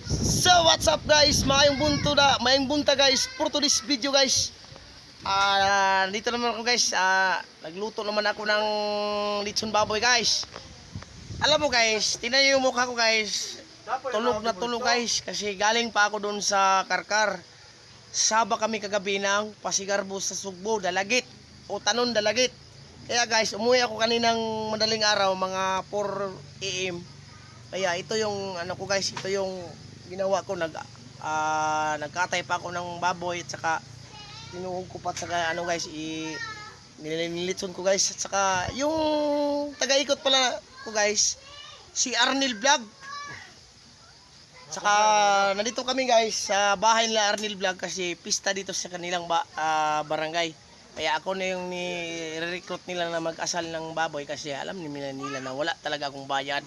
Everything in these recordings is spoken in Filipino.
So what's up guys, mayong bunta guys for today's video guys. Dito naman ako guys, nagluto naman ako ng lechon baboy guys. Alam mo guys, tingnan niyo yung mukha ko guys. Tulog na tulog guys kasi galing pa ako doon sa Karkar. Saba kami kagabi ng Pasigarbo sa Sugbo, Dalagit o Tanon Dalagit. Kaya guys, umuwi ako kaninang madaling araw mga 4 AM. Kaya ito yung ano ko guys, ito yung ginawa ko, nagkatay pa ako ng baboy at saka tinuhog ko pa at saka ano guys, nililitson ko guys. At saka yung taga-ikot pala ko guys, si Arnel Vlog. At saka nandito kami guys sa bahay nila Arnel Vlog kasi pista dito sa kanilang barangay. Kaya ako na yung ni-recruit nila na mag-asal ng baboy kasi alam nila na wala talaga akong bayad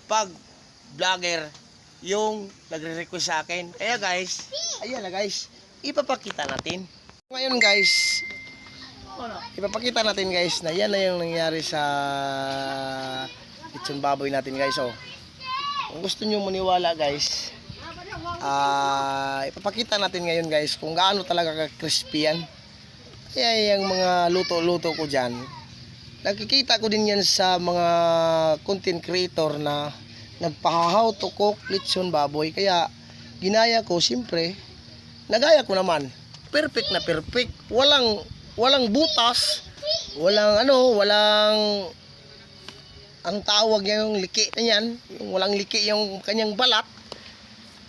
pag vlogger yung nagre-request sa akin. Kaya guys, ayan na guys, ipapakita natin. Ngayon guys, ipapakita natin guys na yan na yung nangyari sa lechon baboy natin guys. Oh, kung gusto nyo maniwala guys, ipapakita natin ngayon guys kung gaano talaga ka-crispy yan. Kaya yung mga luto-luto ko dyan, nakikita ko din yan sa mga content creator na nagpahahaw to cook lechon baboy. Kaya ginaya ko, siyempre nagaya ko naman. Perfect na perfect. Walang butas, walang ang tawag niya yung liki na yan, yung walang liki yung kanyang balat.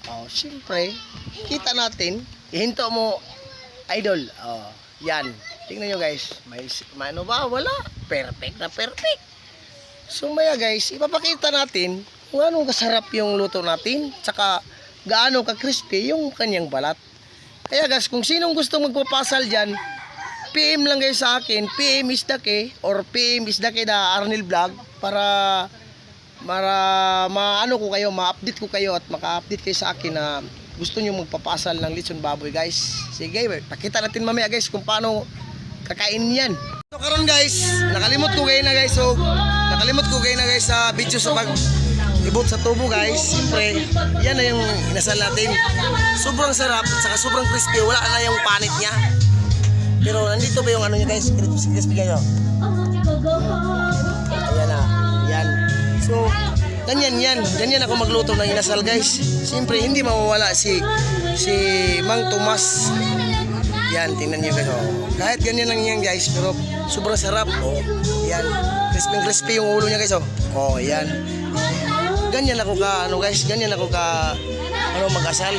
Oh, siyempre kita natin, ihinto mo idol. Oh, yan. Tingnan nyo guys. May ano ba? Wala. Perfect na perfect. So maya guys, ipapakita natin kung anong kasarap yung luto natin. Tsaka gaano ka-crispy yung kanyang balat. Kaya guys, kung sinong gustong magpapasal dyan, PM lang guys sa akin. PM Isdake or PM Isdake na Arnel Vlog para maano ko kayo, ma-update ko kayo at maka-update kayo sa akin na gusto nyo magpapasal ng lechon baboy guys. Sige, pakita natin mamaya guys kung paano kakainin yan. So karon guys, nakalimot ko kayo na guys sa video sa pag-ibot sa tubo guys. Siyempre, yan na yung inasal natin. Sobrang sarap, saka sobrang crispy. Wala na yung panit niya. Pero nandito ba yung ano niya guys, crispy kayo. Ayan na, yan. So, ganyan ako magluto ng inasal guys. Siyempre hindi mawawala si Mang Tomas. Yan, tingnan niyo guys. Oh. Kahit ganyan lang yan guys, pero sobrang sarap. Oh, yan. Crispy yung ulo niya guys. Oh, yan. Ganyan ako ka mag-asal.